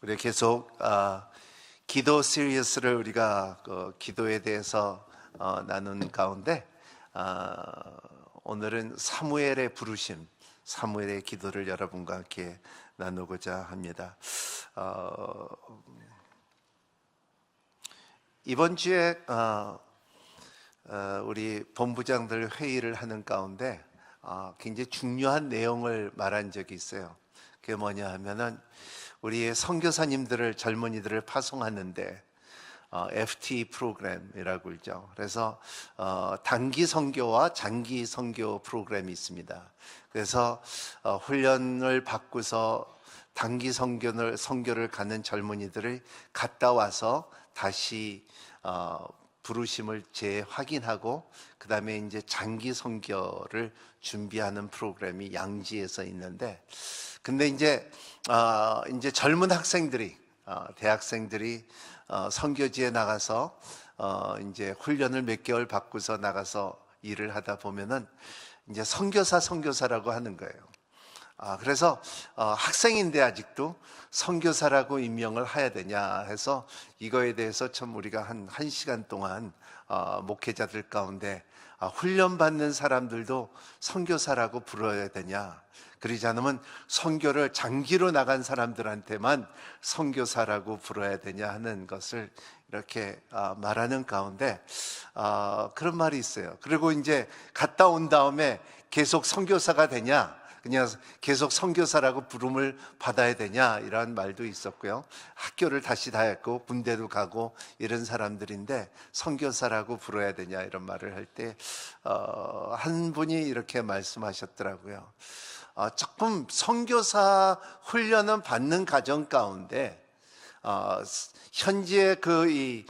우리 계속 기도 시리즈를 우리가 기도에 대해서 나눈 가운데 오늘은 사무엘의 부르심, 사무엘의 기도를 여러분과 함께 나누고자 합니다. 이번 주에 우리 본부장들 회의를 하는 가운데 굉장히 중요한 내용을 말한 적이 있어요. 그게 뭐냐 하면은 우리의 선교사님들을, 젊은이들을 파송하는데 FT 프로그램이라고 있죠. 그래서 단기 선교와 장기 선교 프로그램이 있습니다. 그래서 훈련을 받고서 단기 선교를 가는 젊은이들을 갔다 와서 다시 부르심을 재확인하고 그 다음에 이제 장기 선교를 준비하는 프로그램이 양지에서 있는데, 근데 이제 젊은 학생들이 대학생들이 선교지에 나가서 이제 훈련을 몇 개월 받고서 나가서 일을 하다 보면은 이제 선교사라고 하는 거예요. 그래서 학생인데 아직도 선교사라고 임명을 해야 되냐 해서 이거에 대해서 참 우리가 한 1시간 동안 목회자들 가운데 훈련받는 사람들도 선교사라고 불러야 되냐, 그러지 않으면 선교를 장기로 나간 사람들한테만 선교사라고 불러야 되냐 하는 것을 이렇게 말하는 가운데 그런 말이 있어요. 그리고 이제 갔다 온 다음에 계속 선교사가 되냐, 그냥 계속 선교사라고 부름을 받아야 되냐, 이런 말도 있었고요. 학교를 다시 다녔고 군대도 가고 이런 사람들인데 선교사라고 불러야 되냐 이런 말을 할 때 한 분이 이렇게 말씀하셨더라고요. 조금 선교사 훈련은 받는 가정 가운데 현재 이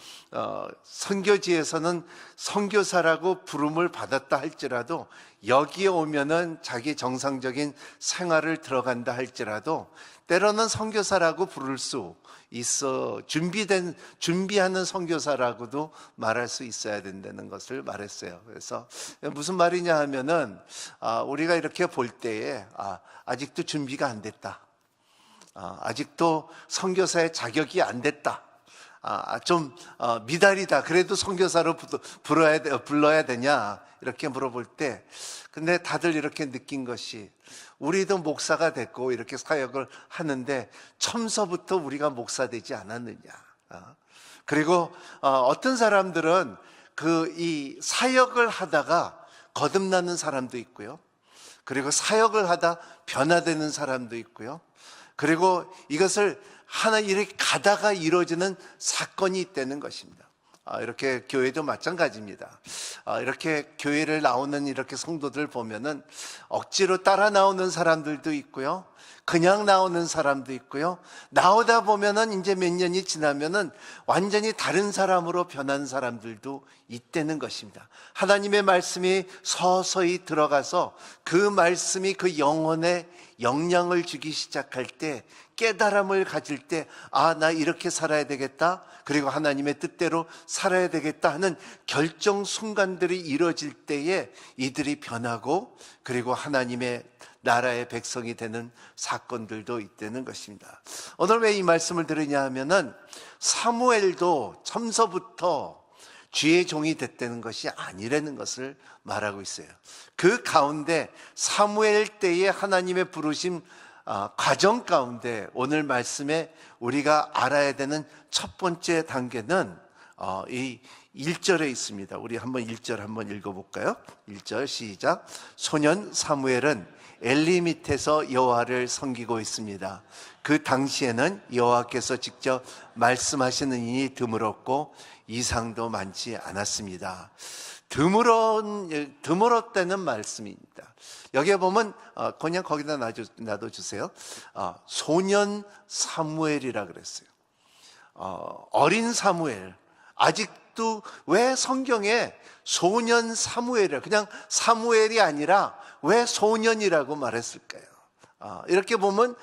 선교지에서는 선교사라고 부름을 받았다 할지라도 여기에 오면은 자기 정상적인 생활을 들어간다 할지라도 때로는 선교사라고 부를 수 있어, 준비하는 선교사라고도 말할 수 있어야 된다는 것을 말했어요. 그래서 무슨 말이냐 하면은 우리가 이렇게 볼 때에 아직도 준비가 안 됐다, 아직도 선교사의 자격이 안 됐다, 좀 미달이다, 그래도 선교사로 불러야 되냐 이렇게 물어볼 때, 근데 다들 이렇게 느낀 것이 우리도 목사가 됐고 이렇게 사역을 하는데 처음서부터 우리가 목사 되지 않았느냐. 그리고 어떤 사람들은 이 사역을 하다가 거듭나는 사람도 있고요, 그리고 사역을 하다 변화되는 사람도 있고요, 그리고 이것을 하나 이렇게 가다가 이루어지는 사건이 있다는 것입니다. 이렇게 교회도 마찬가지입니다. 이렇게 교회를 나오는 이렇게 성도들 보면은 억지로 따라 나오는 사람들도 있고요, 그냥 나오는 사람도 있고요, 나오다 보면은 이제 몇 년이 지나면은 완전히 다른 사람으로 변한 사람들도 있다는 것입니다. 하나님의 말씀이 서서히 들어가서 그 말씀이 그 영혼에 영향을 주기 시작할 때, 깨달음을 가질 때, 나 이렇게 살아야 되겠다, 그리고 하나님의 뜻대로 살아야 되겠다 하는 결정 순간들이 이루어질 때에 이들이 변하고 그리고 하나님의 나라의 백성이 되는 사건들도 있다는 것입니다. 오늘 왜 이 말씀을 드리냐 하면은 사무엘도 처음서부터 주의 종이 됐다는 것이 아니라는 것을 말하고 있어요. 그 가운데 사무엘 때의 하나님의 부르심 과정 가운데 오늘 말씀에 우리가 알아야 되는 첫 번째 단계는 이 1절에 있습니다. 우리 한번 1절 한번 읽어볼까요? 1절 시작. 소년 사무엘은 엘리 밑에서 여호와를 섬기고 있습니다. 그 당시에는 여호와께서 직접 말씀하시는 일이 드물었고 이상도 많지 않았습니다. 드물었다는 말씀입니다. 여기에 보면 그냥 거기다 놔둬주세요. 소년 사무엘이라 그랬어요. 어린 사무엘. 아직도 왜 성경에 소년 사무엘이라, 그냥 사무엘이 아니라 왜 소년이라고 말했을까요? 이렇게 보면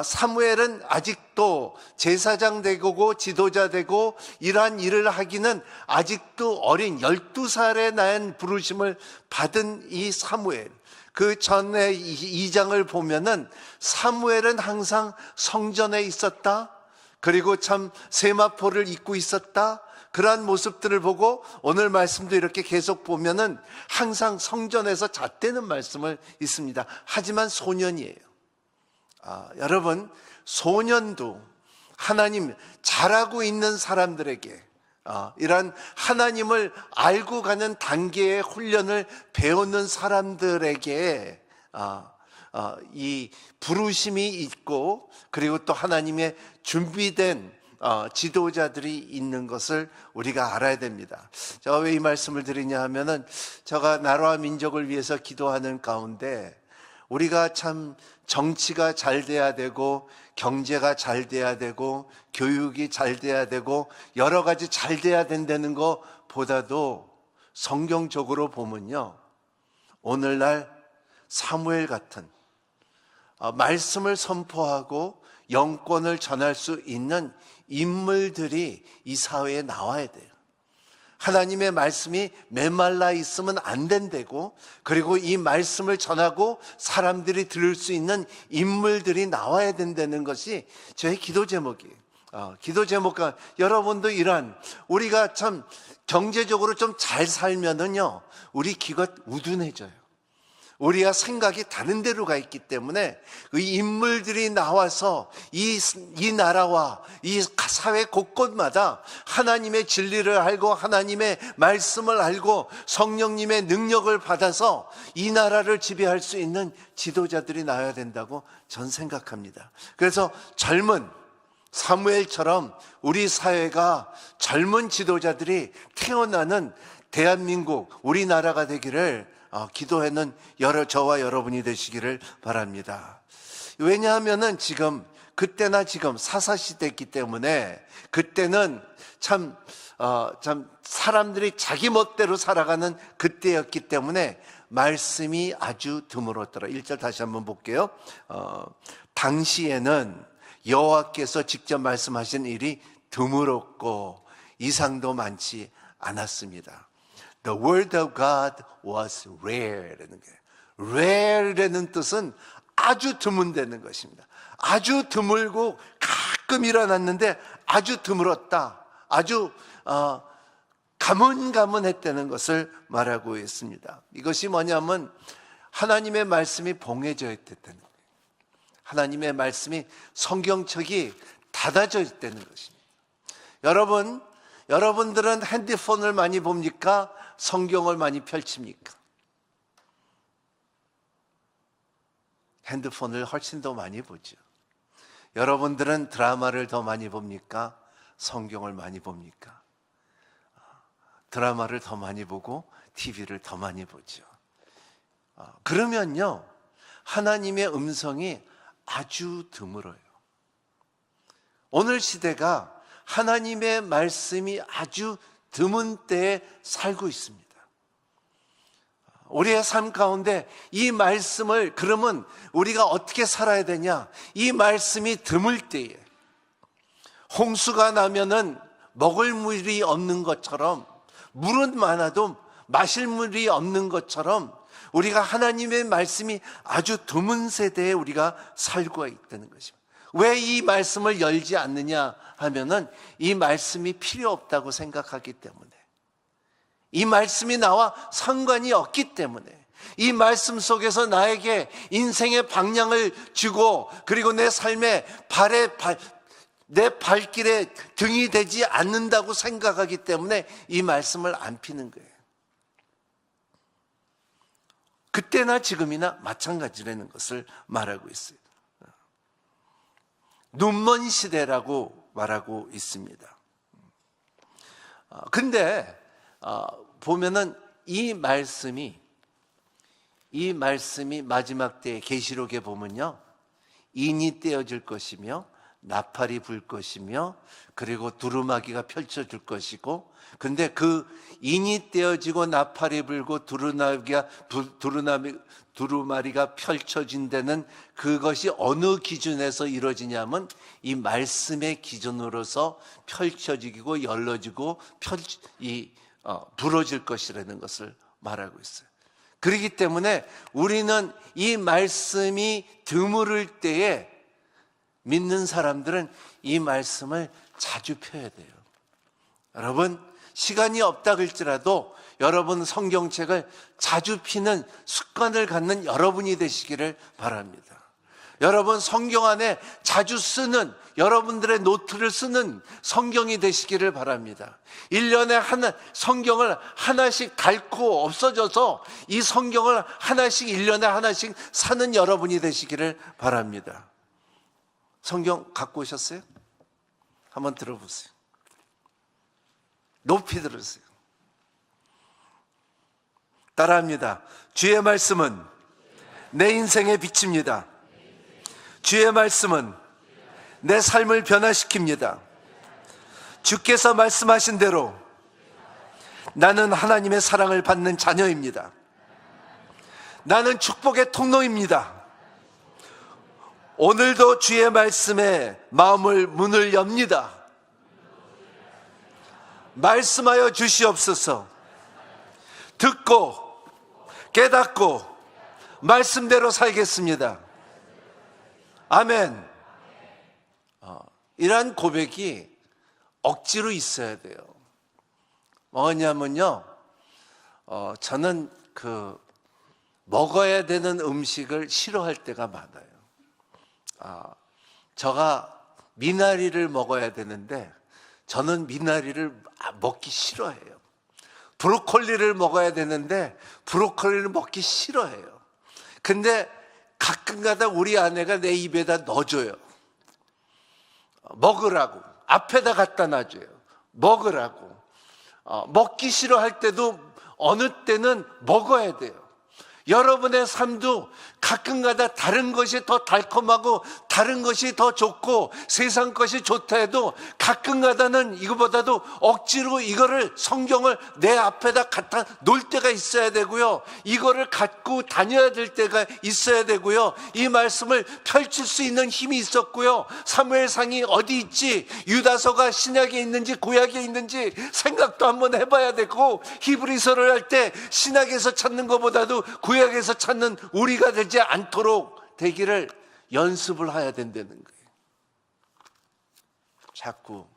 사무엘은 아직도 제사장 되고 지도자 되고 이러한 일을 하기는 아직도 어린 12살에 난 부르심을 받은 이 사무엘, 그 전에 2장을 보면은 사무엘은 항상 성전에 있었다, 그리고 참 세마포를 입고 있었다. 그러한 모습들을 보고 오늘 말씀도 이렇게 계속 보면은 항상 성전에서 잣대는 말씀을 있습니다. 하지만 소년이에요. 여러분, 소년도 하나님 잘하고 있는 사람들에게 이런 하나님을 알고 가는 단계의 훈련을 배우는 사람들에게 이 부르심이 있고, 그리고 또 하나님의 준비된 지도자들이 있는 것을 우리가 알아야 됩니다. 제가 왜 이 말씀을 드리냐 하면은, 제가 나라와 민족을 위해서 기도하는 가운데 우리가 참 정치가 잘 돼야 되고, 경제가 잘 돼야 되고, 교육이 잘 돼야 되고, 여러 가지 잘 돼야 된다는 것보다도 성경적으로 보면요, 오늘날 사무엘 같은 말씀을 선포하고 영권을 전할 수 있는 인물들이 이 사회에 나와야 돼요. 하나님의 말씀이 메말라 있으면 안 된다고, 그리고 이 말씀을 전하고 사람들이 들을 수 있는 인물들이 나와야 된다는 것이 저의 기도 제목이에요. 기도 제목과 여러분도 이러한, 우리가 참 경제적으로 좀 잘 살면은요, 우리 귀가 우둔해져요. 우리가 생각이 다른 데로 가 있기 때문에 이 인물들이 나와서 이 나라와 이 사회 곳곳마다 하나님의 진리를 알고 하나님의 말씀을 알고 성령님의 능력을 받아서 이 나라를 지배할 수 있는 지도자들이 나와야 된다고 전 생각합니다. 그래서 젊은 사무엘처럼 우리 사회가 젊은 지도자들이 태어나는 대한민국, 우리나라가 되기를 기도하는 저와 여러분이 되시기를 바랍니다. 왜냐하면은 지금, 그때나 지금 사사시대였기 때문에, 그때는 참 사람들이 자기 멋대로 살아가는 그때였기 때문에 말씀이 아주 드물었더라. 1절 다시 한번 볼게요. 당시에는 여호와께서 직접 말씀하신 일이 드물었고 이상도 많지 않았습니다. The word of God was rare라는 거예요. rare라는 뜻은 아주 드문다는 것입니다. 아주 드물고 가끔 일어났는데 아주 드물었다. 아주 가문가문했다는 것을 말하고 있습니다. 이것이 뭐냐면 하나님의 말씀이 봉해져 있다는 거예요. 하나님의 말씀이 성경책이 닫아져 있다는 것입니다. 여러분들은 핸드폰을 많이 봅니까? 성경을 많이 펼칩니까? 핸드폰을 훨씬 더 많이 보죠. 여러분들은 드라마를 더 많이 봅니까? 성경을 많이 봅니까? 드라마를 더 많이 보고 TV를 더 많이 보죠. 그러면요, 하나님의 음성이 아주 드물어요. 오늘 시대가 하나님의 말씀이 아주 드문 때에 살고 있습니다. 우리의 삶 가운데 이 말씀을, 그러면 우리가 어떻게 살아야 되냐? 이 말씀이 드물 때에, 홍수가 나면은 먹을 물이 없는 것처럼, 물은 많아도 마실 물이 없는 것처럼, 우리가 하나님의 말씀이 아주 드문 세대에 우리가 살고 있다는 것입니다. 왜 이 말씀을 열지 않느냐 하면은 이 말씀이 필요 없다고 생각하기 때문에, 이 말씀이 나와 상관이 없기 때문에, 이 말씀 속에서 나에게 인생의 방향을 주고, 그리고 내 삶의 내 발길에 등이 되지 않는다고 생각하기 때문에 이 말씀을 안 피는 거예요. 그때나 지금이나 마찬가지라는 것을 말하고 있어요. 눈먼 시대라고 말하고 있습니다. 근데 보면은 이 말씀이 마지막 때에 계시록에 보면요, 인이 떼어질 것이며 나팔이 불 것이며, 그리고 두루마기가 펼쳐질 것이고, 근데 그 인이 떼어지고 나팔이 불고 두루마리가 펼쳐진다는 그것이 어느 기준에서 이루어지냐면 이 말씀의 기준으로서 펼쳐지고 열려지고 부러질 것이라는 것을 말하고 있어요. 그렇기 때문에 우리는 이 말씀이 드물을 때에 믿는 사람들은 이 말씀을 자주 펴야 돼요. 여러분, 시간이 없다 할지라도 여러분 성경책을 자주 피는 습관을 갖는 여러분이 되시기를 바랍니다. 여러분 성경 안에 자주 쓰는, 여러분들의 노트를 쓰는 성경이 되시기를 바랍니다. 1년에 하나, 성경을 하나씩 닳고 없어져서 이 성경을 하나씩 1년에 하나씩 사는 여러분이 되시기를 바랍니다. 성경 갖고 오셨어요? 한번 들어보세요. 높이 들으세요. 따라합니다. 주의 말씀은 내 인생의 빛입니다. 주의 말씀은 내 삶을 변화시킵니다. 주께서 말씀하신 대로 나는 하나님의 사랑을 받는 자녀입니다. 나는 축복의 통로입니다. 오늘도 주의 말씀에 마음을 문을 엽니다. 말씀하여 주시옵소서. 듣고 깨닫고 말씀대로 살겠습니다. 아멘. 이러한 고백이 억지로 있어야 돼요. 뭐냐면요, 저는 먹어야 되는 음식을 싫어할 때가 많아요. 제가 미나리를 먹어야 되는데 저는 미나리를 먹기 싫어해요. 브로콜리를 먹어야 되는데 브로콜리를 먹기 싫어해요. 근데 가끔가다 우리 아내가 내 입에다 넣어줘요. 먹으라고. 앞에다 갖다 놔줘요. 먹으라고. 먹기 싫어할 때도 어느 때는 먹어야 돼요. 여러분의 삶도 가끔가다 다른 것이 더 달콤하고 다른 것이 더 좋고 세상 것이 좋다 해도 가끔가다는 이거보다도 억지로 이거를 성경을 내 앞에다 갖다 놓을 때가 있어야 되고요. 이거를 갖고 다녀야 될 때가 있어야 되고요. 이 말씀을 펼칠 수 있는 힘이 있었고요. 사무엘상이 어디 있지, 유다서가 신약에 있는지 구약에 있는지 생각도 한번 해봐야 되고, 히브리서를 할 때 신약에서 찾는 것보다도 구약에서 찾는 우리가 되지 않도록 되기를 연습을 해야 된다는 거예요. 자꾸.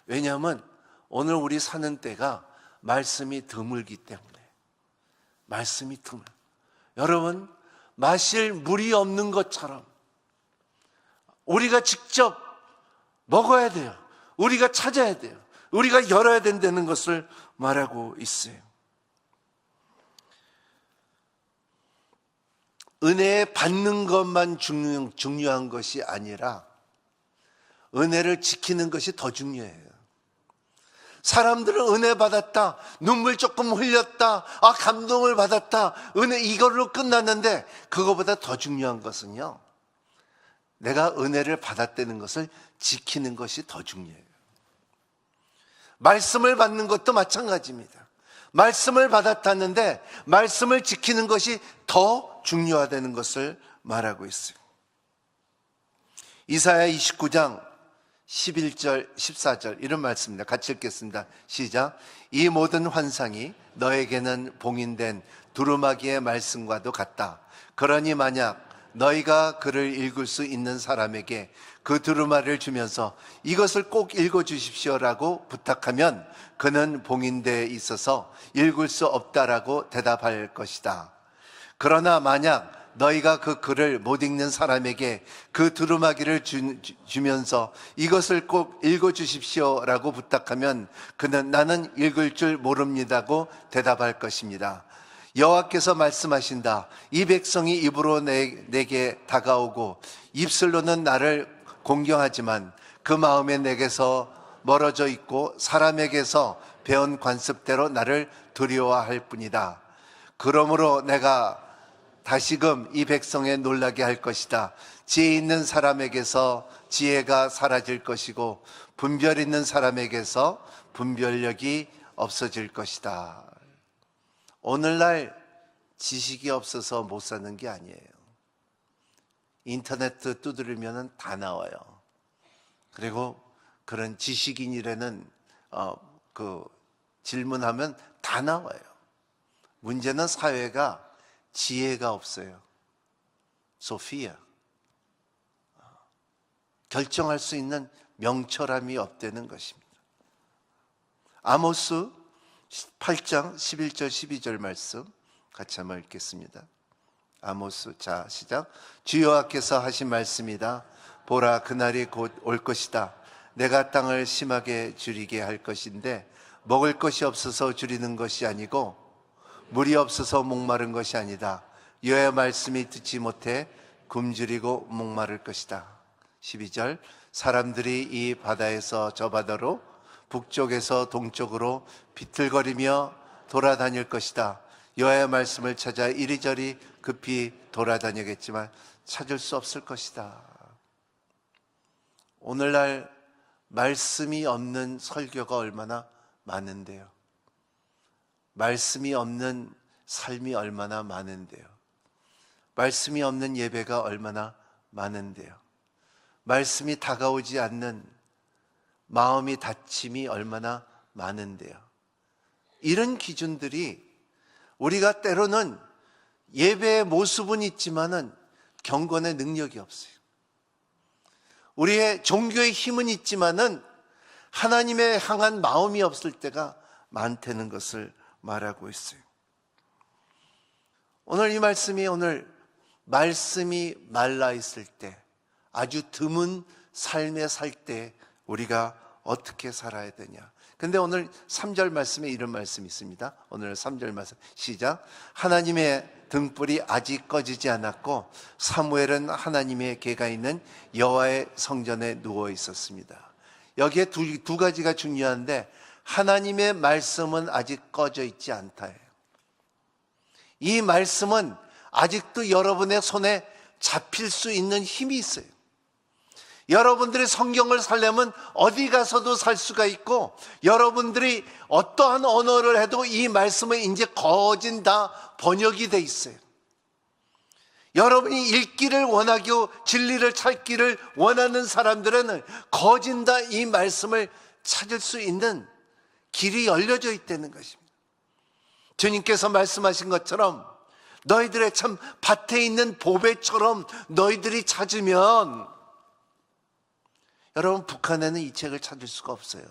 왜냐하면 오늘 우리 사는 때가 말씀이 드물기 때문에. 말씀이 드물. 여러분, 마실 물이 없는 것처럼 우리가 직접 먹어야 돼요. 우리가 찾아야 돼요. 우리가 열어야 된다는 것을 말하고 있어요. 은혜 받는 것만 중요한 것이 아니라 은혜를 지키는 것이 더 중요해요. 사람들은 은혜 받았다, 눈물 조금 흘렸다, 감동을 받았다, 은혜 이걸로 끝났는데, 그거보다 더 중요한 것은요, 내가 은혜를 받았다는 것을 지키는 것이 더 중요해요. 말씀을 받는 것도 마찬가지입니다. 말씀을 받았다는데 말씀을 지키는 것이 더 중요하다는 것을 말하고 있어요. 이사야 29장 11절 14절 이런 말씀입니다. 같이 읽겠습니다. 시작. 이 모든 환상이 너에게는 봉인된 두루마기의 말씀과도 같다. 그러니 만약 너희가 그를 읽을 수 있는 사람에게 그 두루마리를 주면서 이것을 꼭 읽어주십시오라고 부탁하면 그는 봉인되어 있어서 읽을 수 없다라고 대답할 것이다. 그러나 만약 너희가 그 글을 못 읽는 사람에게 그 두루마기를 주면서 이것을 꼭 읽어주십시오라고 부탁하면 그는 나는 읽을 줄 모릅니다고 대답할 것입니다. 여호와께서 말씀하신다. 이 백성이 입으로 내게 다가오고 입술로는 나를 공경하지만 그 마음에 내게서 멀어져 있고 사람에게서 배운 관습대로 나를 두려워할 뿐이다. 그러므로 내가 다시금 이 백성에 놀라게 할 것이다. 지혜 있는 사람에게서 지혜가 사라질 것이고 분별 있는 사람에게서 분별력이 없어질 것이다. 오늘날 지식이 없어서 못 사는 게 아니에요. 인터넷 두드리면 다 나와요. 그리고 그런 지식인이라는 질문하면 다 나와요. 문제는 사회가 지혜가 없어요. 소피아. 결정할 수 있는 명철함이 없다는 것입니다. 아모스 8장 11절 12절 말씀 같이 한번 읽겠습니다. 아모스, 자 시작. 주 여호와께서 하신 말씀이다. 보라, 그날이 곧 올 것이다. 내가 땅을 심하게 줄이게 할 것인데 먹을 것이 없어서 줄이는 것이 아니고 물이 없어서 목마른 것이 아니다. 여호와의 말씀이 듣지 못해 굶주리고 목마를 것이다. 12절. 사람들이 이 바다에서 저 바다로, 북쪽에서 동쪽으로 비틀거리며 돌아다닐 것이다. 여호와의 말씀을 찾아 이리저리 급히 돌아다니겠지만 찾을 수 없을 것이다. 오늘날 말씀이 없는 설교가 얼마나 많은데요. 말씀이 없는 삶이 얼마나 많은데요. 말씀이 없는 예배가 얼마나 많은데요. 말씀이 다가오지 않는 마음이 다침이 얼마나 많은데요. 이런 기준들이 우리가 때로는 예배의 모습은 있지만은 경건의 능력이 없어요. 우리의 종교의 힘은 있지만은 하나님의 향한 마음이 없을 때가 많다는 것을 말하고 있어요. 오늘 이 말씀이 말씀이 말라 있을 때, 아주 드문 삶에 살 때 우리가 어떻게 살아야 되냐. 근데 오늘 3절 말씀에 이런 말씀이 있습니다. 오늘 3절 말씀 시작. 하나님의 등불이 아직 꺼지지 않았고 사무엘은 하나님의 궤가 있는 여호와의 성전에 누워 있었습니다. 여기에 두 가지가 중요한데, 하나님의 말씀은 아직 꺼져 있지 않다예요. 이 말씀은 아직도 여러분의 손에 잡힐 수 있는 힘이 있어요. 여러분들이 성경을 살려면 어디 가서도 살 수가 있고, 여러분들이 어떠한 언어를 해도 이 말씀은 이제 거진 다 번역이 돼 있어요. 여러분이 읽기를 원하고 진리를 찾기를 원하는 사람들은 거진 다 이 말씀을 찾을 수 있는 길이 열려져 있다는 것입니다. 주님께서 말씀하신 것처럼 너희들의 참 밭에 있는 보배처럼 너희들이 찾으면, 여러분 북한에는 이 책을 찾을 수가 없어요.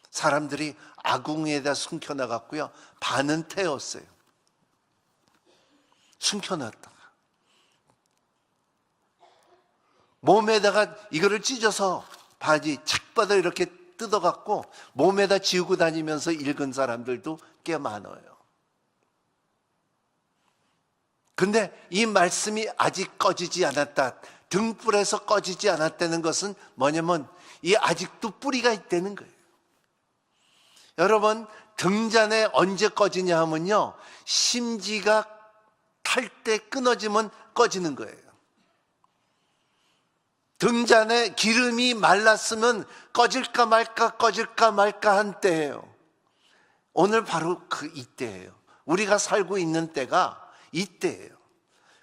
사람들이 아궁이에다 숨겨놔갔고요, 반은 태웠어요. 숨겨놨다가 몸에다가 이거를 찢어서 바지 책바닥 이렇게 뜯어갖고 몸에다 지우고 다니면서 읽은 사람들도 꽤 많아요. 근데 이 말씀이 아직 꺼지지 않았다, 등불에서 꺼지지 않았다는 것은 뭐냐면 이 아직도 뿌리가 있다는 거예요. 여러분, 등잔에 언제 꺼지냐 하면요, 심지가 탈 때 끊어지면 꺼지는 거예요. 등잔에 기름이 말랐으면 꺼질까 말까 한 때예요. 오늘 바로 그 이때예요. 우리가 살고 있는 때가 이때예요.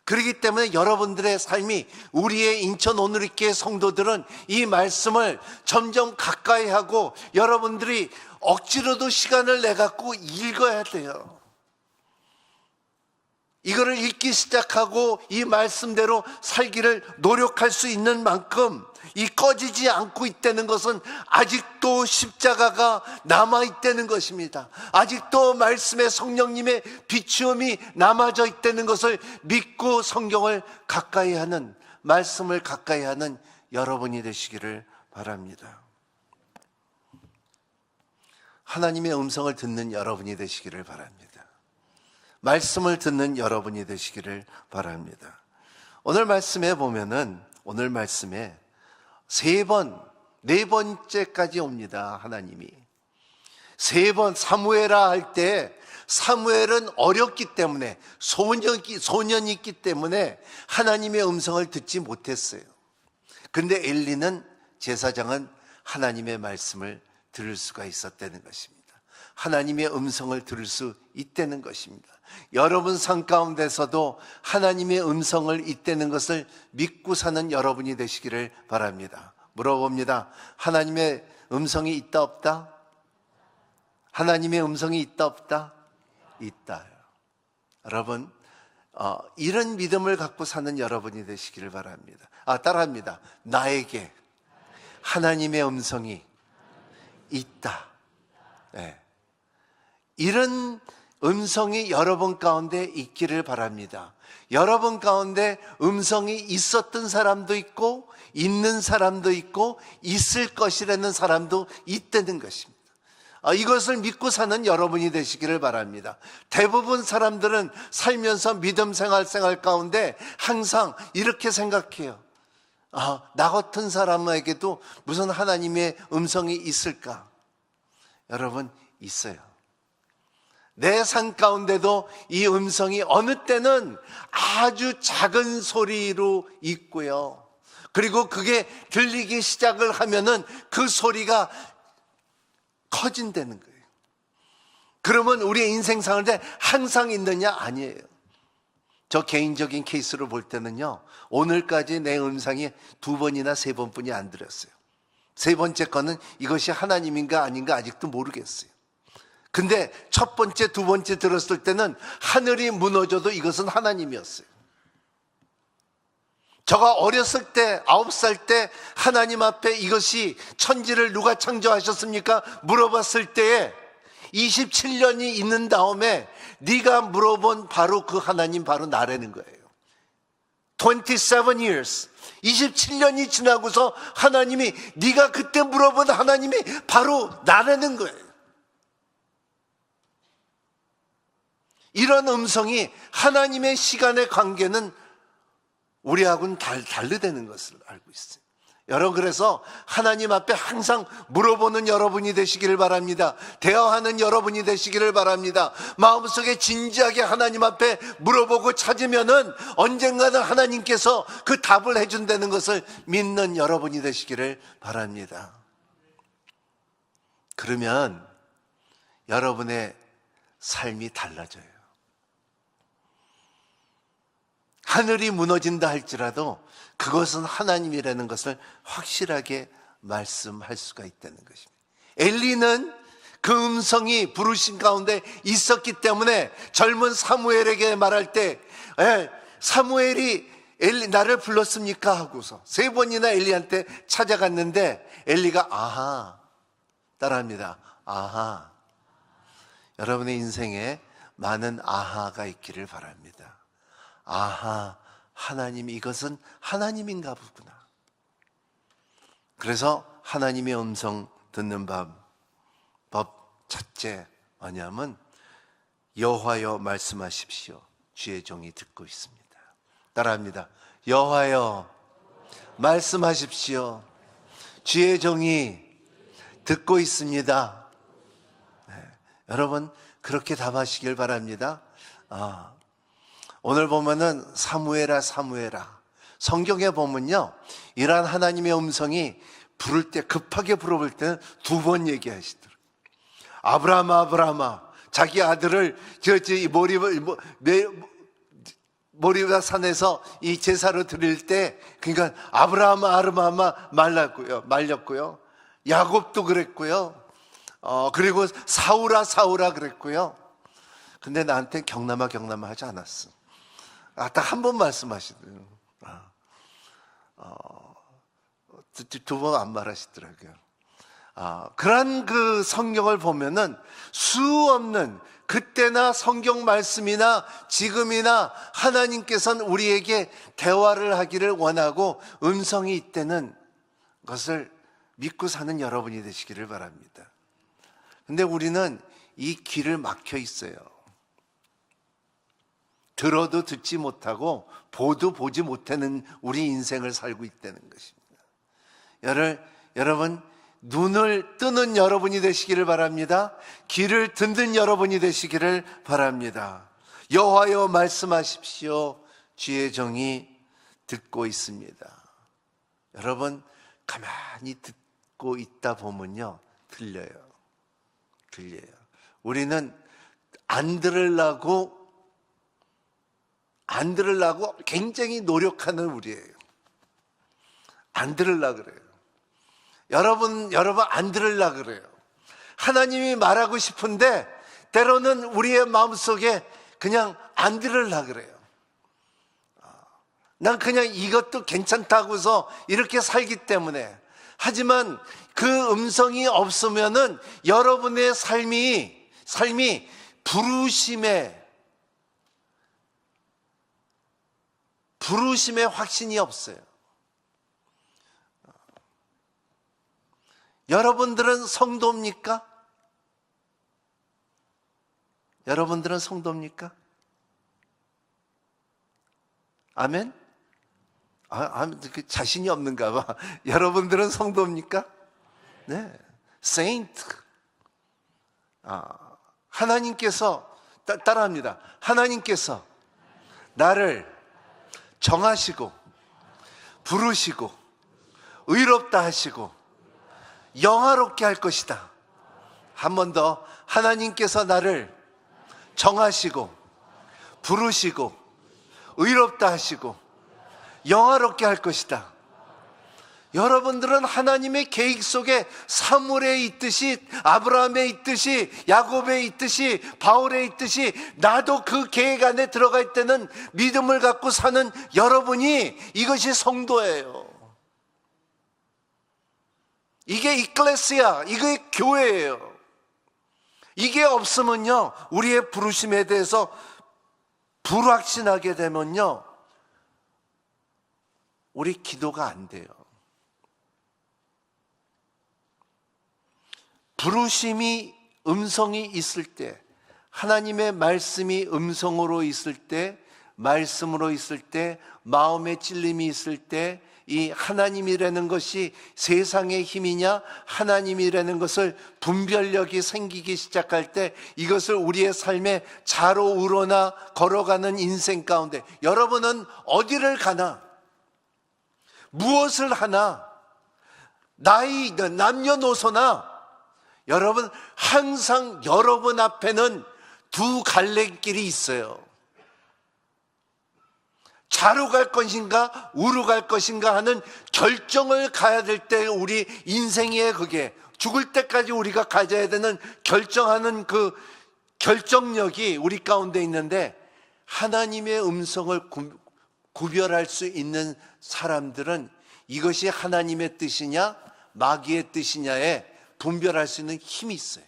그렇기 때문에 여러분들의 삶이, 우리의 인천 오늘있게 성도들은 이 말씀을 점점 가까이 하고 여러분들이 억지로도 시간을 내갖고 읽어야 돼요. 이거를 읽기 시작하고 이 말씀대로 살기를 노력할 수 있는 만큼 이 꺼지지 않고 있다는 것은 아직도 십자가가 남아있다는 것입니다. 아직도 말씀의 성령님의 비추음이 남아져 있다는 것을 믿고 성경을 가까이 하는, 말씀을 가까이 하는 여러분이 되시기를 바랍니다. 하나님의 음성을 듣는 여러분이 되시기를 바랍니다. 말씀을 듣는 여러분이 되시기를 바랍니다. 오늘 말씀에 보면은, 오늘 말씀에 네 번째까지 옵니다. 하나님이 세 번 사무엘아 할 때, 사무엘은 어렸기 때문에, 소년이 있기 때문에 하나님의 음성을 듣지 못했어요. 근데 엘리는, 제사장은 하나님의 말씀을 들을 수가 있었다는 것입니다. 하나님의 음성을 들을 수 있다는 것입니다. 여러분 삶 가운데서도 하나님의 음성을 있다는 것을 믿고 사는 여러분이 되시기를 바랍니다. 물어봅니다. 하나님의 음성이 있다 없다? 하나님의 음성이 있다 없다? 있다요. 여러분, 이런 믿음을 갖고 사는 여러분이 되시기를 바랍니다. 따라합니다. 나에게 하나님의 음성이 있다. 네. 이런 음성이 여러분 가운데 있기를 바랍니다. 여러분 가운데 음성이 있었던 사람도 있고 있는 사람도 있고 있을 것이라는 사람도 있다는 것입니다. 이것을 믿고 사는 여러분이 되시기를 바랍니다. 대부분 사람들은 살면서 믿음 생활 가운데 항상 이렇게 생각해요. 나 같은 사람에게도 무슨 하나님의 음성이 있을까? 여러분, 있어요. 내 삶 가운데도 이 음성이 어느 때는 아주 작은 소리로 있고요. 그리고 그게 들리기 시작을 하면은 그 소리가 커진다는 거예요. 그러면 우리의 인생상을 때 항상 있느냐? 아니에요. 저 개인적인 케이스로 볼 때는요, 오늘까지 내 음성이 2번이나 3번뿐이 안 들었어요. 3번째 거는 이것이 하나님인가 아닌가 아직도 모르겠어요. 근데 첫 번째, 2번째 들었을 때는 하늘이 무너져도 이것은 하나님이었어요. 저가 어렸을 때 9살 때 하나님 앞에 이것이 천지를 누가 창조하셨습니까? 물어봤을 때에 27년이 있는 다음에 네가 물어본 바로 그 하나님 바로 나라는 거예요. 27 years 27년이 지나고서 하나님이 네가 그때 물어본 하나님이 바로 나라는 거예요. 이런 음성이 하나님의 시간의 관계는 우리하고는 다르다는 것을 알고 있어요. 여러분, 그래서 하나님 앞에 항상 물어보는 여러분이 되시기를 바랍니다. 대화하는 여러분이 되시기를 바랍니다. 마음속에 진지하게 하나님 앞에 물어보고 찾으면은 언젠가는 하나님께서 그 답을 해준다는 것을 믿는 여러분이 되시기를 바랍니다. 그러면 여러분의 삶이 달라져요. 하늘이 무너진다 할지라도 그것은 하나님이라는 것을 확실하게 말씀할 수가 있다는 것입니다. 엘리는 그 음성이 부르신 가운데 있었기 때문에 젊은 사무엘에게 말할 때 사무엘이 엘리 나를 불렀습니까? 하고서 3번이나 엘리한테 찾아갔는데 엘리가 아하, 따라합니다. 아하. 여러분의 인생에 많은 아하가 있기를 바랍니다. 아하, 하나님이 이것은 하나님인가 보구나. 그래서 하나님의 음성 듣는 법 첫째 뭐냐면 여호와여 말씀하십시오. 주의 종이 듣고 있습니다. 따라합니다. 여호와여 말씀하십시오. 주의 종이 듣고 있습니다. 네, 여러분 그렇게 답하시길 바랍니다. 오늘 보면은 사무엘아 성경에 보면요, 이러한 하나님의 음성이 부를 때 급하게 부를 때는 2번 얘기하시더라고요. 아브라함아 자기 아들을 모리바 산에서 이 제사로 드릴 때 그러니까 아브라함아 말렸고요. 야곱도 그랬고요. 그리고 사울아 그랬고요. 근데 나한테 경남아 하지 않았어. 딱 한 번 말씀하시더라고요. 2번 안 말하시더라고요. 그런 그 성경을 보면은 수 없는 그때나 성경 말씀이나 지금이나 하나님께서는 우리에게 대화를 하기를 원하고 음성이 있다는 것을 믿고 사는 여러분이 되시기를 바랍니다. 근데 우리는 이 귀를 막혀 있어요. 들어도 듣지 못하고 보도 보지 못하는 우리 인생을 살고 있다는 것입니다. 여러분 눈을 뜨는 여러분이 되시기를 바랍니다. 귀를 듣는 여러분이 되시기를 바랍니다. 여호와여 말씀하십시오. 주의 종이 듣고 있습니다. 여러분 가만히 듣고 있다 보면요 들려요. 우리는 안 들으려고 굉장히 노력하는 우리예요. 안 들으려고 그래요. 여러분 안 들으려고 그래요. 하나님이 말하고 싶은데 때로는 우리의 마음속에 그냥 안 들으려고 그래요. 난 그냥 이것도 괜찮다고서 이렇게 살기 때문에. 하지만 그 음성이 없으면은 여러분의 삶이 부르심의 확신이 없어요. 여러분들은 성도입니까? 여러분들은 성도입니까? 아멘? 자신이 없는가 봐. 여러분들은 성도입니까? 네. 세인트. 하나님께서, 따라합니다. 하나님께서 나를 정하시고, 부르시고, 의롭다 하시고, 영화롭게 할 것이다. 한 번 더. 하나님께서 나를 정하시고, 부르시고, 의롭다 하시고, 영화롭게 할 것이다. 여러분들은 하나님의 계획 속에 사물에 있듯이, 아브라함에 있듯이, 야곱에 있듯이, 바울에 있듯이 나도 그 계획 안에 들어가 있다는 믿음을 갖고 사는 여러분이, 이것이 성도예요. 이게 이클레시아, 이게 교회예요. 이게 없으면요, 우리의 부르심에 대해서 불확신하게 되면요, 우리 기도가 안 돼요. 부르심이, 음성이 있을 때, 하나님의 말씀이 음성으로 있을 때, 말씀으로 있을 때, 마음의 찔림이 있을 때, 이 하나님이라는 것이 세상의 힘이냐, 하나님이라는 것을 분별력이 생기기 시작할 때, 이것을 우리의 삶에 자로 우러나 걸어가는 인생 가운데, 여러분은 어디를 가나, 무엇을 하나, 나이, 남녀노소나, 여러분 항상 여러분 앞에는 두 갈래길이 있어요. 좌로 갈 것인가 우로 갈 것인가 하는 결정을 가야 될 때, 우리 인생의 그게 죽을 때까지 우리가 가져야 되는 결정하는 그 결정력이 우리 가운데 있는데, 하나님의 음성을 구별할 수 있는 사람들은 이것이 하나님의 뜻이냐 마귀의 뜻이냐에 분별할 수 있는 힘이 있어요.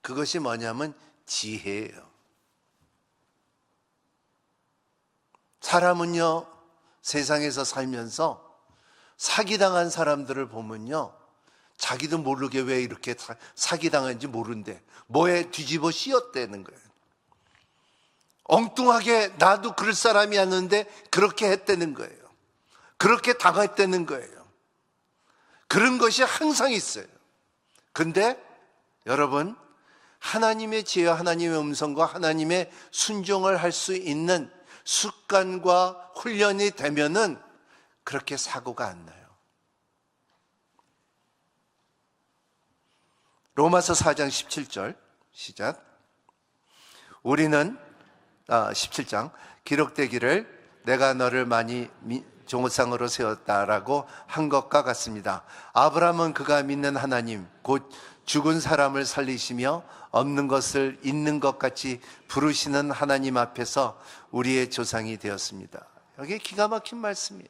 그것이 뭐냐면 지혜예요. 사람은요, 세상에서 살면서 사기당한 사람들을 보면요, 자기도 모르게 왜 이렇게 사기당한지 모른대. 뭐에 뒤집어 씌웠다는 거예요. 엉뚱하게 나도 그럴 사람이 아닌데 그렇게 했다는 거예요. 그렇게 당했다는 거예요. 그런 것이 항상 있어요. 근데 여러분, 하나님의 지혜와 하나님의 음성과 하나님의 순종을 할 수 있는 습관과 훈련이 되면은 그렇게 사고가 안 나요. 로마서 4장 17절 시작. 우리는 17장 기록되기를 내가 너를 많이 종상으로 세웠다라고 한 것과 같습니다. 아브라함은 그가 믿는 하나님 곧 죽은 사람을 살리시며 없는 것을 있는 것 같이 부르시는 하나님 앞에서 우리의 조상이 되었습니다. 여기 기가 막힌 말씀이에요.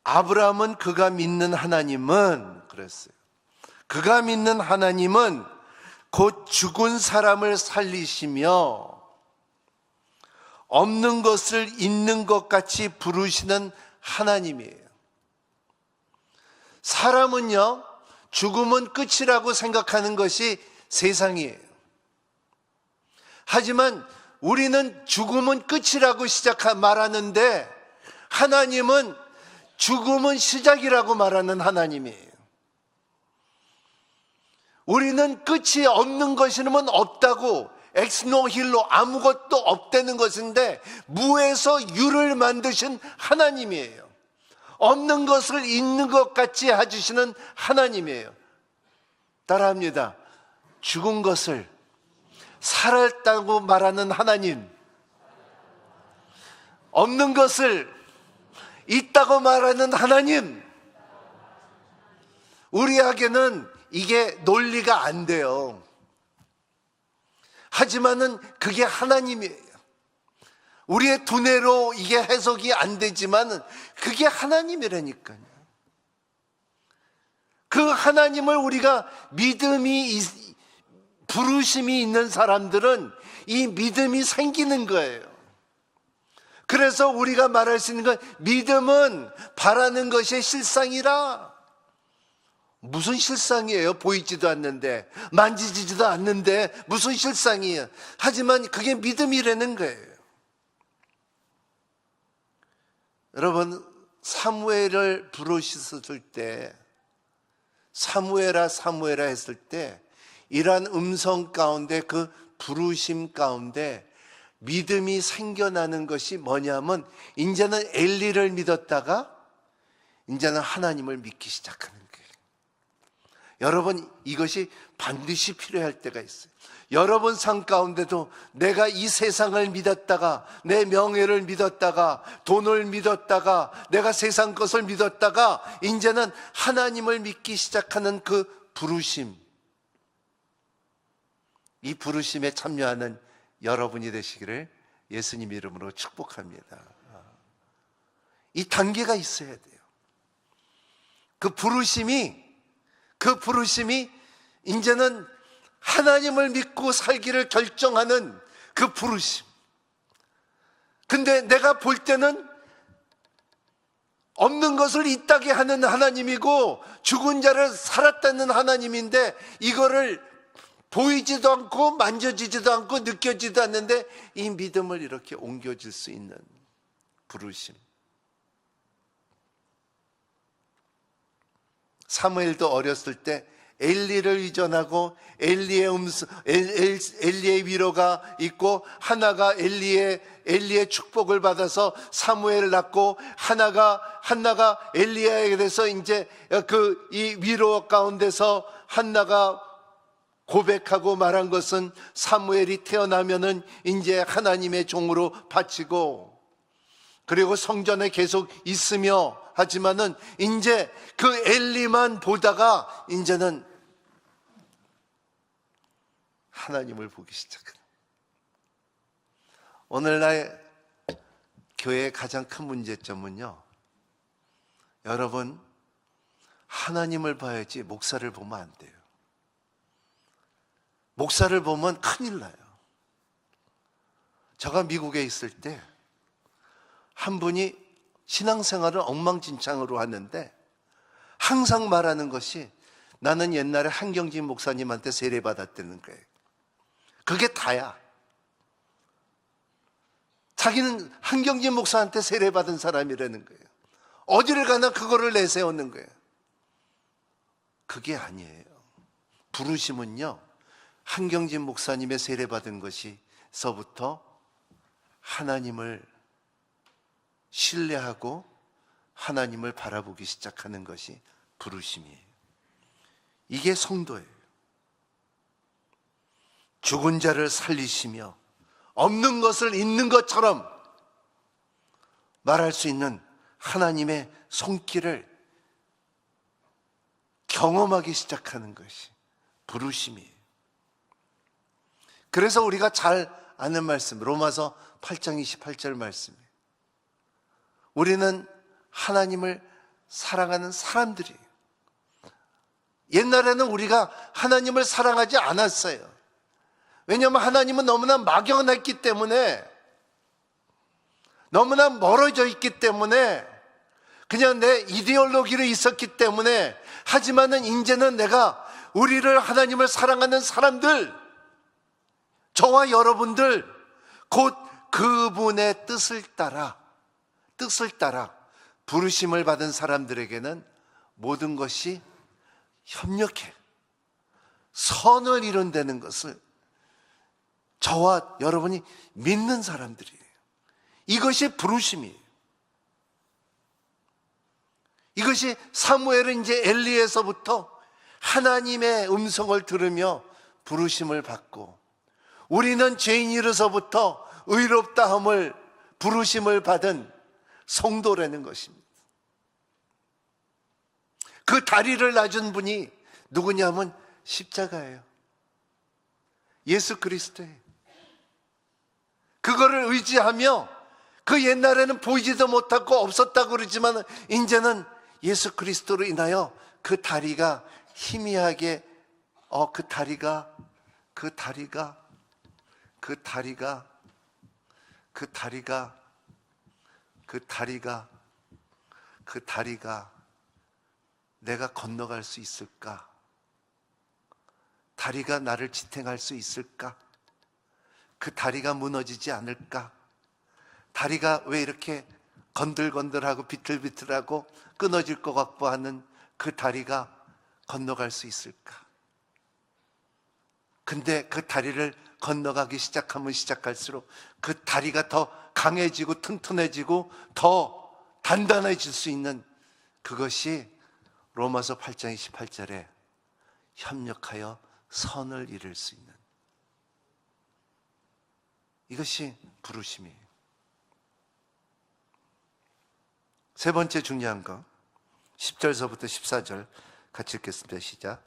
아브라함은 그가 믿는 하나님은 그랬어요. 그가 믿는 하나님은 곧 죽은 사람을 살리시며 없는 것을 있는 것 같이 부르시는 하나님이에요. 사람은요, 죽음은 끝이라고 생각하는 것이 세상이에요. 하지만 우리는 죽음은 끝이라고 말하는데, 하나님은 죽음은 시작이라고 말하는 하나님이에요. 우리는 끝이 없는 것이면 없다고, 엑스노힐로 아무것도 없다는 것인데, 무에서 유를 만드신 하나님이에요. 없는 것을 있는 것 같이 해주시는 하나님이에요. 따라합니다. 죽은 것을 살았다고 말하는 하나님, 없는 것을 있다고 말하는 하나님. 우리에게는 이게 논리가 안 돼요. 하지만은 그게 하나님이에요. 우리의 두뇌로 이게 해석이 안 되지만 그게 하나님이라니까요. 그 하나님을 우리가 부르심이 있는 사람들은 이 믿음이 생기는 거예요. 그래서 우리가 말할 수 있는 건 믿음은 바라는 것이 실상이라. 무슨 실상이에요? 보이지도 않는데, 만지지도 않는데 무슨 실상이에요? 하지만 그게 믿음이라는 거예요. 여러분, 사무엘을 부르셨을 때, 사무엘아 사무엘아 했을 때 이러한 음성 가운데, 그 부르심 가운데 믿음이 생겨나는 것이 뭐냐면, 이제는 엘리를 믿었다가 이제는 하나님을 믿기 시작하는 거예요. 여러분, 이것이 반드시 필요할 때가 있어요. 여러분 삶 가운데도 내가 이 세상을 믿었다가, 내 명예를 믿었다가, 돈을 믿었다가, 내가 세상 것을 믿었다가 이제는 하나님을 믿기 시작하는 그 부르심, 이 부르심에 참여하는 여러분이 되시기를 예수님 이름으로 축복합니다. 이 단계가 있어야 돼요. 그 부르심이 이제는 하나님을 믿고 살기를 결정하는 그 부르심. 근데 내가 볼 때는 없는 것을 있다게 하는 하나님이고 죽은 자를 살았다는 하나님인데, 이거를 보이지도 않고 만져지지도 않고 느껴지도 않는데 이 믿음을 이렇게 옮겨질 수 있는 부르심. 사무엘도 어렸을 때 엘리를 의존하고 엘리의 위로가 있고, 하나가 엘리의 축복을 받아서 사무엘을 낳고, 한나가 엘리야에게 대해서 이제 이 위로 가운데서 한나가 고백하고 말한 것은, 사무엘이 태어나면은 이제 하나님의 종으로 바치고, 그리고 성전에 계속 있으며 하지만은 이제 그 엘리만 보다가 이제는 하나님을 보기 시작합니다. 오늘날 교회의 가장 큰 문제점은요, 여러분, 하나님을 봐야지 목사를 보면 안 돼요. 목사를 보면 큰일 나요. 제가 미국에 있을 때 한 분이 신앙생활을 엉망진창으로 하는데 항상 말하는 것이, 나는 옛날에 한경진 목사님한테 세례받았다는 거예요. 그게 다야. 자기는 한경진 목사한테 세례받은 사람이라는 거예요. 어디를 가나 그거를 내세우는 거예요. 그게 아니에요. 부르심은요, 한경진 목사님의 세례받은 것이서부터 하나님을 신뢰하고 하나님을 바라보기 시작하는 것이 부르심이에요. 이게 성도예요. 죽은 자를 살리시며 없는 것을 있는 것처럼 말할 수 있는 하나님의 손길을 경험하기 시작하는 것이 부르심이에요. 그래서 우리가 잘 아는 말씀, 로마서 8장 28절 말씀이에요. 우리는 하나님을 사랑하는 사람들이에요. 옛날에는 우리가 하나님을 사랑하지 않았어요. 왜냐하면 하나님은 너무나 막연했기 때문에, 너무나 멀어져 있기 때문에, 그냥 내 이데올로기로 있었기 때문에. 하지만은 이제는 내가 우리를, 하나님을 사랑하는 사람들, 저와 여러분들, 곧 그분의 뜻을 따라 부르심을 받은 사람들에게는 모든 것이 협력해 선을 이룬다는 것을 저와 여러분이 믿는 사람들이에요. 이것이 부르심이에요. 이것이 사무엘은 이제 엘리에서부터 하나님의 음성을 들으며 부르심을 받고, 우리는 죄인이로서부터 의롭다함을, 부르심을 받은 성도라는 것입니다. 그 다리를 놔준 분이 누구냐면 십자가예요. 예수 그리스도예요. 그거를 의지하며 그 옛날에는 보이지도 못하고 없었다고 그러지만 이제는 예수 그리스도로 인하여 그 다리가 희미하게 그 다리가 내가 건너갈 수 있을까? 다리가 나를 지탱할 수 있을까? 그 다리가 무너지지 않을까? 다리가 왜 이렇게 건들건들하고 비틀비틀하고 끊어질 것 같고 하는 그 다리가 건너갈 수 있을까? 근데 그 다리를 건너가기 시작하면 시작할수록 그 다리가 더 강해지고 튼튼해지고 더 단단해질 수 있는 그것이 로마서 8장 28절에 협력하여 선을 이룰 수 있는 이것이 부르심이에요. 세 번째 중요한 거 10절서부터 14절 같이 읽겠습니다. 시작.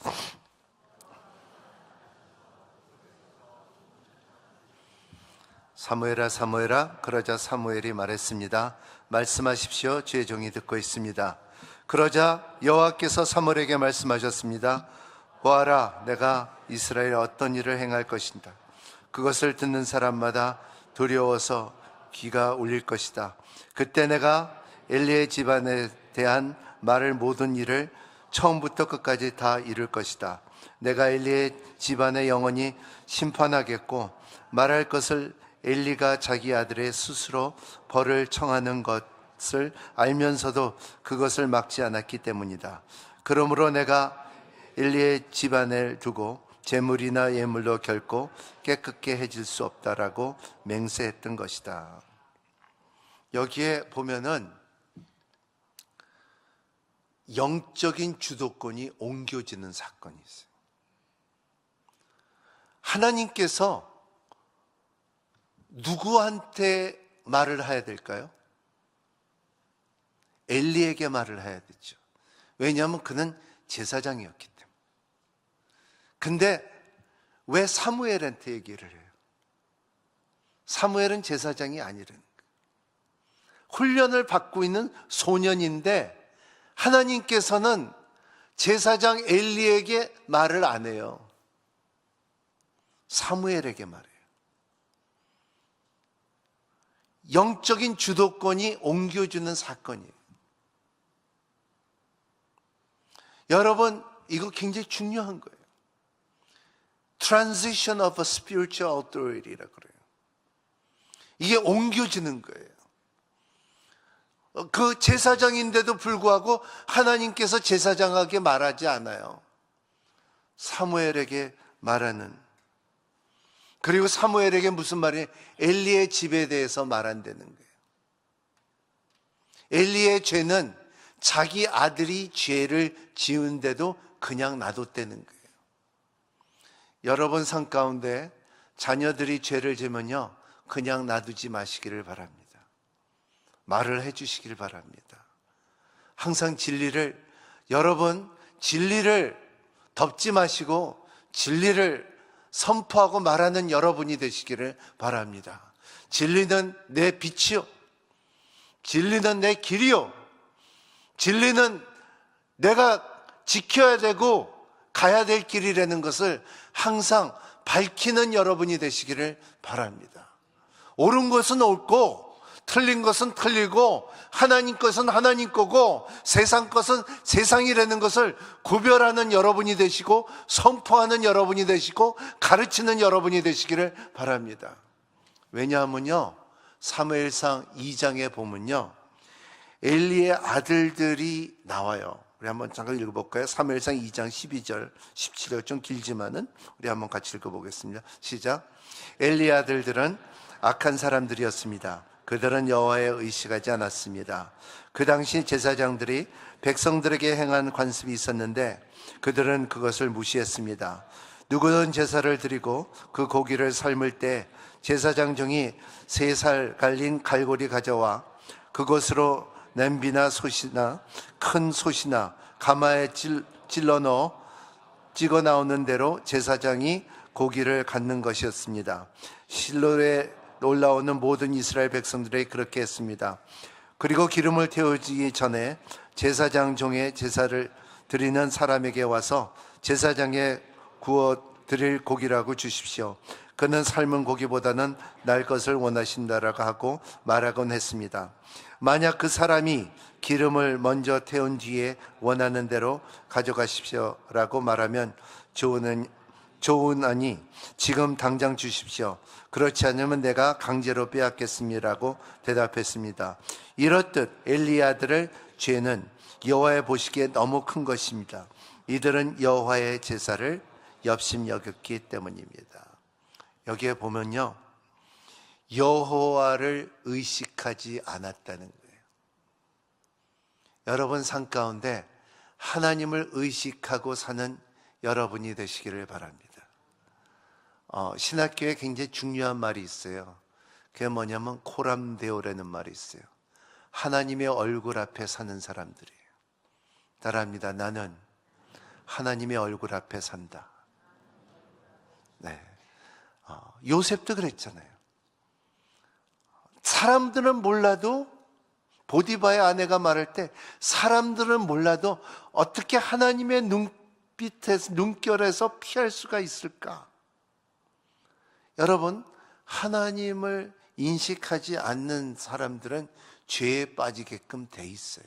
사무엘아 사무엘아 그러자 사무엘이 말했습니다. 말씀하십시오. 주의 종이 듣고 있습니다. 그러자 여호와께서 사무엘에게 말씀하셨습니다. 보아라, 내가 이스라엘에 어떤 일을 행할 것인가. 그것을 듣는 사람마다 두려워서 귀가 울릴 것이다. 그때 내가 엘리의 집안에 대한 말을 모든 일을 처음부터 끝까지 다 이룰 것이다. 내가 엘리의 집안에 영원히 심판하겠고 말할 것을 엘리가 자기 아들의 스스로 벌을 청하는 것을 알면서도 그것을 막지 않았기 때문이다. 그러므로 내가 엘리의 집안을 두고 제물이나 예물로 결코 깨끗게 해질 수 없다라고 맹세했던 것이다. 여기에 보면은 영적인 주도권이 옮겨지는 사건이 있어요. 하나님께서 누구한테 말을 해야 될까요? 엘리에게 말을 해야 되죠. 왜냐하면 그는 제사장이었기 때문에. 근데 왜 사무엘한테 얘기를 해요? 사무엘은 제사장이 아니라는 거예요. 훈련을 받고 있는 소년인데 하나님께서는 제사장 엘리에게 말을 안 해요. 사무엘에게 말해요. 영적인 주도권이 옮겨주는 사건이에요. 여러분, 이거 굉장히 중요한 거예요. Transition of a spiritual authority라고 그래요. 이게 옮겨지는 거예요. 그 제사장인데도 불구하고 하나님께서 제사장에게 말하지 않아요. 사무엘에게 말하는. 그리고 사무엘에게 무슨 말이에요? 엘리의 집에 대해서 말한다는 거예요. 엘리의 죄는 자기 아들이 죄를 지은데도 그냥 놔뒀다는 거예요. 여러분 삶 가운데 자녀들이 죄를 지면요, 그냥 놔두지 마시기를 바랍니다. 말을 해주시길 바랍니다. 항상 여러분 진리를 덮지 마시고 진리를 선포하고 말하는 여러분이 되시기를 바랍니다. 진리는 내 빛이요, 진리는 내 길이요, 진리는 내가 지켜야 되고 가야 될 길이라는 것을 항상 밝히는 여러분이 되시기를 바랍니다. 옳은 것은 옳고 틀린 것은 틀리고 하나님 것은 하나님 거고 세상 것은 세상이라는 것을 구별하는 여러분이 되시고 선포하는 여러분이 되시고 가르치는 여러분이 되시기를 바랍니다. 왜냐하면요, 사무엘상 2장에 보면요, 엘리의 아들들이 나와요. 우리 한번 잠깐 읽어볼까요? 사무엘상 2장 12절 17절 좀 길지만은 우리 한번 같이 읽어보겠습니다. 시작. 엘리의 아들들은 악한 사람들이었습니다. 그들은 여호와에 의식하지 않았습니다. 그 당시 제사장들이 백성들에게 행한 관습이 있었는데 그들은 그것을 무시했습니다. 누구든 제사를 드리고 그 고기를 삶을 때 제사장 중이 3살 갈린 갈고리 가져와 그것으로 냄비나 솥이나 큰 솥이나 가마에 찔러 넣어 찍어 나오는 대로 제사장이 고기를 갖는 것이었습니다. 실로의 올라오는 모든 이스라엘 백성들에게 그렇게 했습니다. 그리고 기름을 태우기 전에 제사장 종의 제사를 드리는 사람에게 와서 제사장에 구워 드릴 고기라고 주십시오. 그는 삶은 고기보다는 날 것을 원하신다라고 하고 말하곤 했습니다. 만약 그 사람이 기름을 먼저 태운 뒤에 원하는 대로 가져가십시오라고 말하면 좋으나니 지금 당장 주십시오. 그렇지 않으면 내가 강제로 빼앗겠습니다라고 대답했습니다. 이렇듯 엘리의 아들의 죄는 여호와의 보시기에 너무 큰 것입니다. 이들은 여호와의 제사를 엽심여겼기 때문입니다. 여기에 보면요, 여호와를 의식하지 않았다는 거예요. 여러분 삶 가운데 하나님을 의식하고 사는 여러분이 되시기를 바랍니다. 신학교에 굉장히 중요한 말이 있어요. 그게 뭐냐면 코람데오라는 말이 있어요. 하나님의 얼굴 앞에 사는 사람들이에요. 따라합니다. 나는 하나님의 얼굴 앞에 산다. 네. 요셉도 그랬잖아요. 사람들은 몰라도, 보디바의 아내가 말할 때 사람들은 몰라도 어떻게 하나님의 눈결에서 피할 수가 있을까? 여러분, 하나님을 인식하지 않는 사람들은 죄에 빠지게끔 돼 있어요.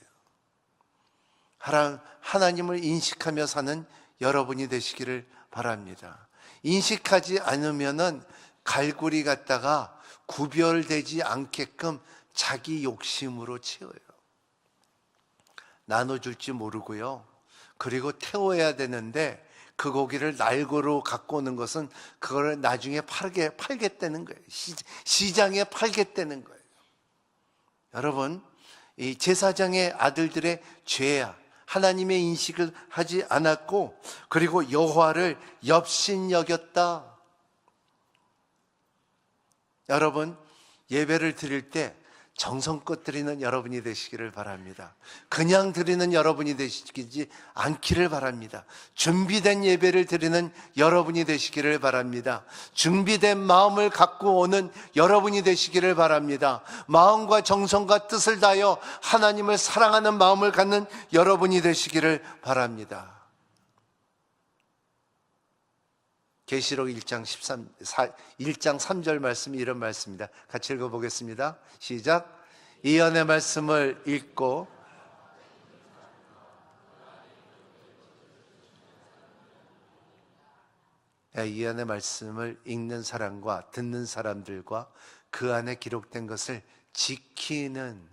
하나님을 인식하며 사는 여러분이 되시기를 바랍니다. 인식하지 않으면은 갈고리 갖다가 구별되지 않게끔 자기 욕심으로 채워요. 나눠줄지 모르고요. 그리고 태워야 되는데 그 고기를 날고로 갖고 오는 것은 그걸 나중에 팔겠다는 거예요. 시장에 팔겠다는 거예요. 여러분, 이 제사장의 아들들의 죄야. 하나님의 인식을 하지 않았고, 그리고 여호와를 엽신여겼다. 여러분, 예배를 드릴 때 정성껏 드리는 여러분이 되시기를 바랍니다. 그냥 드리는 여러분이 되시지 않기를 바랍니다. 준비된 예배를 드리는 여러분이 되시기를 바랍니다. 준비된 마음을 갖고 오는 여러분이 되시기를 바랍니다. 마음과 정성과 뜻을 다하여 하나님을 사랑하는 마음을 갖는 여러분이 되시기를 바랍니다. 계시록 1장 3절 말씀이 이런 말씀입니다. 같이 읽어보겠습니다. 시작. 이 연의 말씀을 읽고 이 연의 말씀을 읽는 사람과 듣는 사람들과 그 안에 기록된 것을 지키는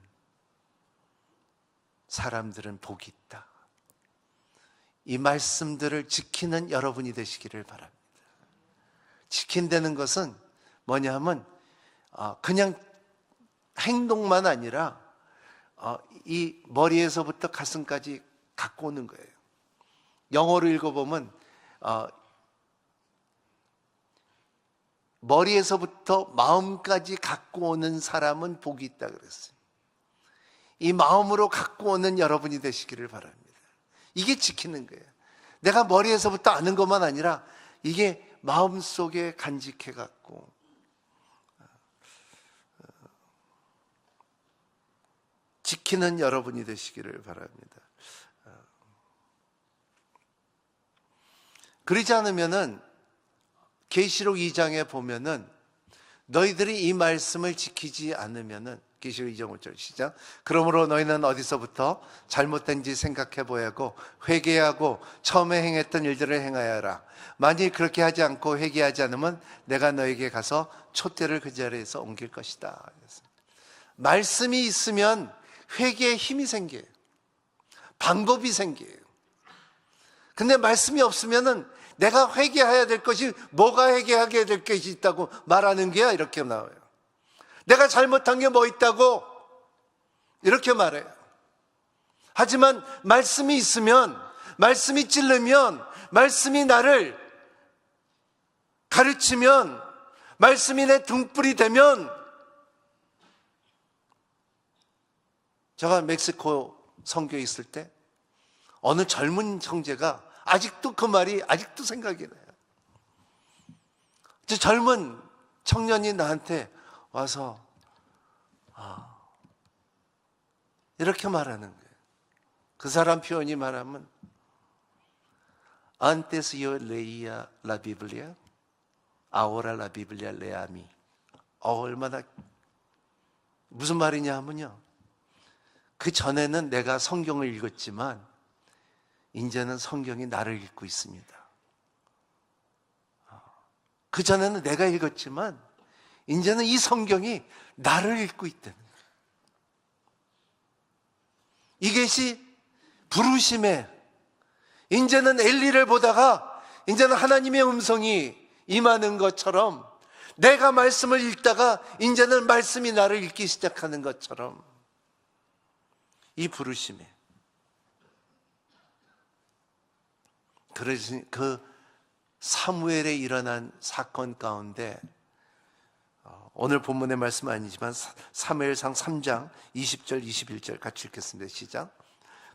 사람들은 복이 있다. 이 말씀들을 지키는 여러분이 되시기를 바랍니다. 지킨다는 것은 뭐냐 하면 그냥 행동만 아니라 이 머리에서부터 가슴까지 갖고 오는 거예요. 영어로 읽어보면 머리에서부터 마음까지 갖고 오는 사람은 복이 있다 그랬어요. 이 마음으로 갖고 오는 여러분이 되시기를 바랍니다. 이게 지키는 거예요. 내가 머리에서부터 아는 것만 아니라 이게 마음속에 간직해 갖고 지키는 여러분이 되시기를 바랍니다. 그러지 않으면은 계시록 2장에 보면은 너희들이 이 말씀을 지키지 않으면은 계시록 2장 5절 시작. 그러므로 너희는 어디서부터 잘못된 짓 생각해 보야고 회개하고 처음에 행했던 일들을 행하여야 하라. 만일 그렇게 하지 않고 회개하지 않으면 내가 너에게 가서 촛대를 그 자리에서 옮길 것이다. 말씀이 있으면 회개에 힘이 생겨요. 방법이 생겨요. 근데 말씀이 없으면은 내가 회개해야 될 것이 뭐가 회개하게 될 것이 있다고 말하는 게야 이렇게 나와요. 내가 잘못한 게 뭐 있다고 이렇게 말해요. 하지만 말씀이 있으면, 말씀이 찔르면, 말씀이 나를 가르치면, 말씀이 내 등불이 되면, 제가 멕시코 선교에 있을 때 어느 젊은 형제가 아직도 그 말이 아직도 생각이 나요. 저 젊은 청년이 나한테 와서 이렇게 말하는 거예요. 그 사람 표현이 말하면 Antes yo leía la Biblia, ahora la Biblia lee a mí. 얼마나 무슨 말이냐 하면요, 그 전에는 내가 성경을 읽었지만 이제는 성경이 나를 읽고 있습니다. 그 전에는 내가 읽었지만 이제는 이 성경이 나를 읽고 있다는 거예요. 이것이 부르심에, 이제는 엘리를 보다가 이제는 하나님의 음성이 임하는 것처럼, 내가 말씀을 읽다가 이제는 말씀이 나를 읽기 시작하는 것처럼, 이 부르심에, 그 사무엘에 일어난 사건 가운데 오늘 본문의 말씀은 아니지만 사무엘상 3장 20절 21절 같이 읽겠습니다. 시작.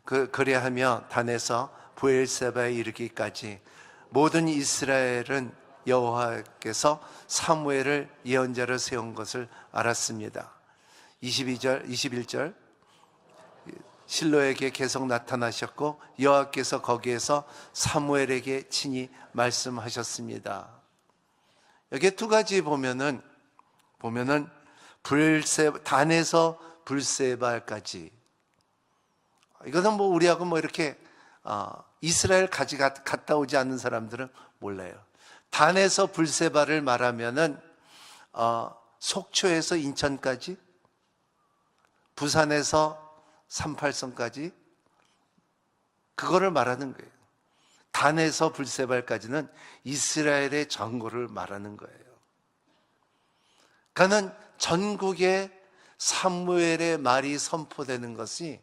그래하며 단에서 브엘세바에 이르기까지 모든 이스라엘은 여호와께서 사무엘을 예언자로 세운 것을 알았습니다. 22절 21절 실로에게 계속 나타나셨고 여호와께서 거기에서 사무엘에게 친히 말씀하셨습니다. 여기 두 가지 보면은 단에서 불세바까지, 이것은 뭐 우리하고 뭐 이렇게 이스라엘 갔다 오지 않는 사람들은 몰라요. 단에서 불세바를 말하면은 속초에서 인천까지, 부산에서 38선까지, 그거를 말하는 거예요. 단에서 불세발까지는 이스라엘의 전국을 말하는 거예요. 그러니까 전국에 사무엘의 말이 선포되는 것이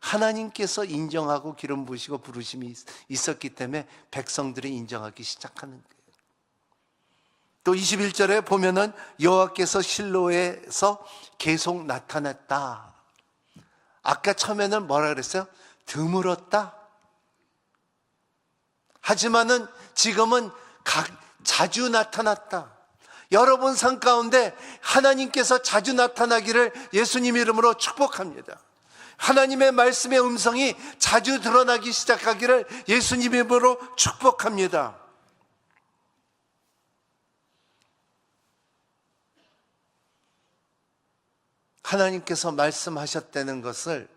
하나님께서 인정하고 기름 부으시고 부르심이 있었기 때문에 백성들이 인정하기 시작하는 거예요. 또 21절에 보면은 여호와께서 실로에서 계속 나타났다. 아까 처음에는 뭐라 그랬어요? 드물었다. 하지만은 지금은 자주 나타났다. 여러분 삶 가운데 하나님께서 자주 나타나기를 예수님 이름으로 축복합니다. 하나님의 말씀의 음성이 자주 드러나기 시작하기를 예수님 이름으로 축복합니다. 하나님께서 말씀하셨다는 것을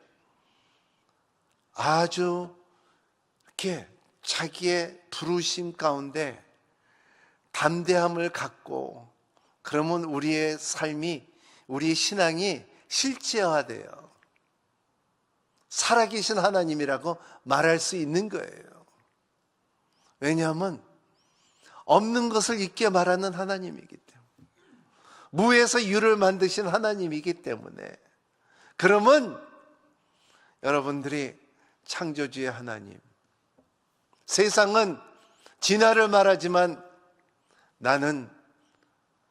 아주 이렇게 자기의 부르심 가운데 담대함을 갖고, 그러면 우리의 삶이, 우리의 신앙이 실제화돼요. 살아계신 하나님이라고 말할 수 있는 거예요. 왜냐하면 없는 것을 있게 말하는 하나님이기 때문에, 무에서 유를 만드신 하나님이기 때문에. 그러면 여러분들이 창조주의 하나님, 세상은 진화를 말하지만 나는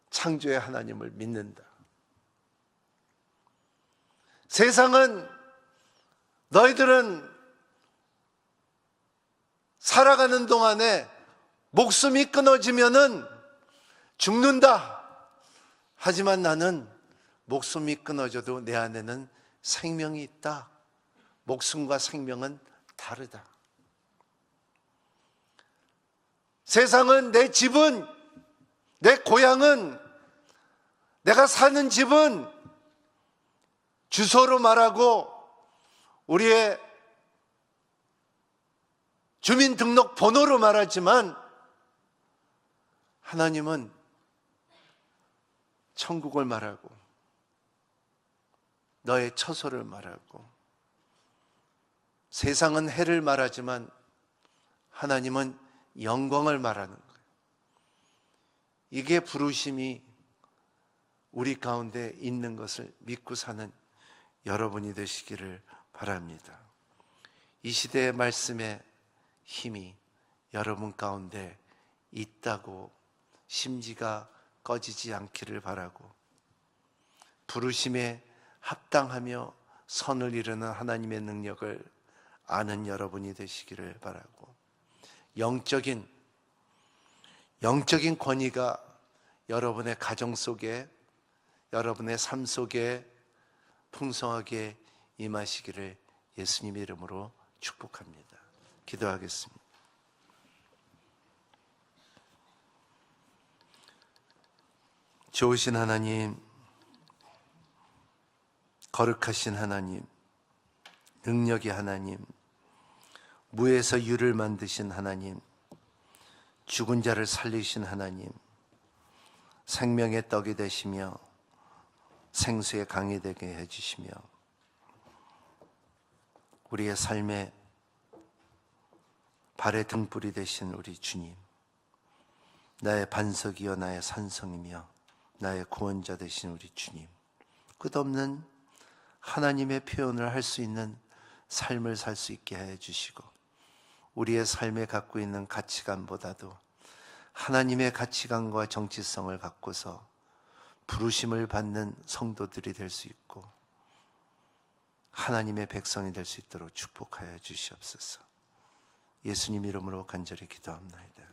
창조의 하나님을 믿는다. 세상은 너희들은 살아가는 동안에 목숨이 끊어지면은 죽는다. 하지만 나는 목숨이 끊어져도 내 안에는 생명이 있다. 목숨과 생명은 다르다. 세상은, 내 집은, 내 고향은, 내가 사는 집은 주소로 말하고 우리의 주민등록 번호로 말하지만 하나님은 천국을 말하고 너의 처소를 말하고, 세상은 해를 말하지만 하나님은 영광을 말하는 거예요. 이게 부르심이 우리 가운데 있는 것을 믿고 사는 여러분이 되시기를 바랍니다. 이 시대의 말씀의 힘이 여러분 가운데 있다고 심지가 꺼지지 않기를 바라고, 부르심에 합당하며 선을 이루는 하나님의 능력을 아는 여러분이 되시기를 바라고, 영적인 권위가 여러분의 가정 속에, 여러분의 삶 속에 풍성하게 임하시기를 예수님의 이름으로 축복합니다. 기도하겠습니다. 좋으신 하나님, 거룩하신 하나님, 능력의 하나님, 무에서 유를 만드신 하나님, 죽은 자를 살리신 하나님, 생명의 떡이 되시며 생수의 강이 되게 해주시며 우리의 삶에 발의 등불이 되신 우리 주님, 나의 반석이요 나의 산성이며 나의 구원자 되신 우리 주님, 끝없는 하나님의 표현을 할 수 있는 삶을 살 수 있게 해주시고 우리의 삶에 갖고 있는 가치관보다도 하나님의 가치관과 정체성을 갖고서 부르심을 받는 성도들이 될 수 있고 하나님의 백성이 될 수 있도록 축복하여 주시옵소서. 예수님 이름으로 간절히 기도합나이다.